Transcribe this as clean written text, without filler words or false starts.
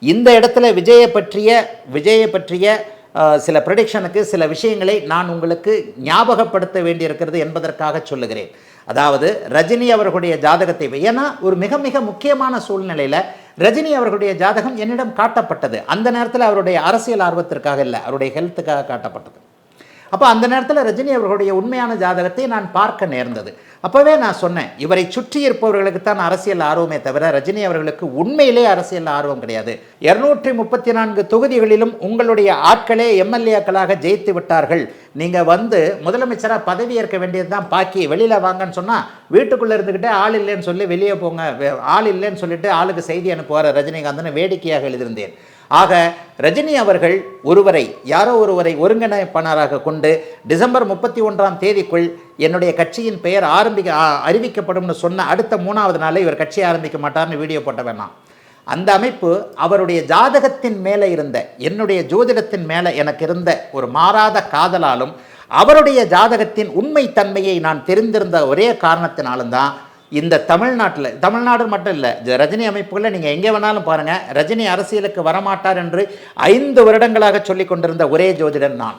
இந்த இடத்துல விஜயை பற்றிய சில ப்ரெடிக்ஷனுக்கு சில விஷயங்களை நான் உங்களுக்கு ஞாபகப்படுத்த வேண்டியிருக்கிறது என்பதற்காக சொல்லுகிறேன். அதாவது ரஜினி அவர்களுடைய ஜாதகத்தை, ஏன்னா ஒரு மிக மிக முக்கியமான சூழ்நிலையில் ரஜினி அவர்களுடைய ஜாதகம் என்னிடம் காட்டப்பட்டது. அந்த நேரத்தில் அவருடைய அரசியல் ஆர்வத்திற்காக இல்லை, அவருடைய ஹெல்த்துக்காக காட்டப்பட்டது. அப்போ அந்த நேரத்தில் ரஜினி அவர்களுடைய உண்மையான ஜாதகத்தை நான் பார்க்க நேர்ந்தது. அப்போவே நான் சொன்னேன், இவரை சுற்றி இருப்பவர்களுக்கு தான் அரசியல் ஆர்வமே தவிர ரஜினி அவர்களுக்கு உண்மையிலே அரசியல் ஆர்வம் கிடையாது. 234 தொகுதிகளிலும் உங்களுடைய ஆட்களே எம்எல்ஏக்களாக ஜெயித்து விட்டார்கள். நீங்கள் முதலமைச்சராக பதவி ஏற்க வேண்டியது தான் பாக்கி, வெளியில் வாங்கன்னு சொன்னால் வீட்டுக்குள்ளே இருந்துக்கிட்டே ஆள் இல்லைன்னு சொல்லி வெளியே போங்க, ஆள் இல்லைன்னு சொல்லிட்டு ஆளுக்கு செய்தி அனுப்புவார் ரஜினிகாந்த்னு வேடிக்கையாக எழுதியிருந்தேன். ஆக ரஜினி அவர்கள் யாரோ ஒருவரை ஒருங்கிணைப்பாளராக கொண்டு டிசம்பர் 31ஆம் தேதிக்குள் என்னுடைய கட்சியின் பெயர் அறிவிக்கப்படும் சொன்ன அடுத்த 3வது நாளே இவர் கட்சி ஆரம்பிக்க மாட்டார்னு வீடியோ போட்ட வேணாம். அந்த அமைப்பு அவருடைய ஜாதகத்தின் மேலே இருந்த, என்னுடைய ஜோதிடத்தின் மேலே எனக்கு இருந்த ஒரு மாறாத காதலாலும் அவருடைய ஜாதகத்தின் உண்மைத்தன்மையை நான் தெரிந்திருந்த ஒரே காரணத்தினாலும் தான் இந்த தமிழ்நாடு மட்டும் இல்லை, ரஜினி அமைப்புகளில் நீங்கள் எங்கே வேணாலும் பாருங்கள், ரஜினி அரசியலுக்கு வரமாட்டார் என்று 5 வருடங்களாக சொல்லிக் கொண்டிருந்த ஒரே ஜோதிடன் நான்.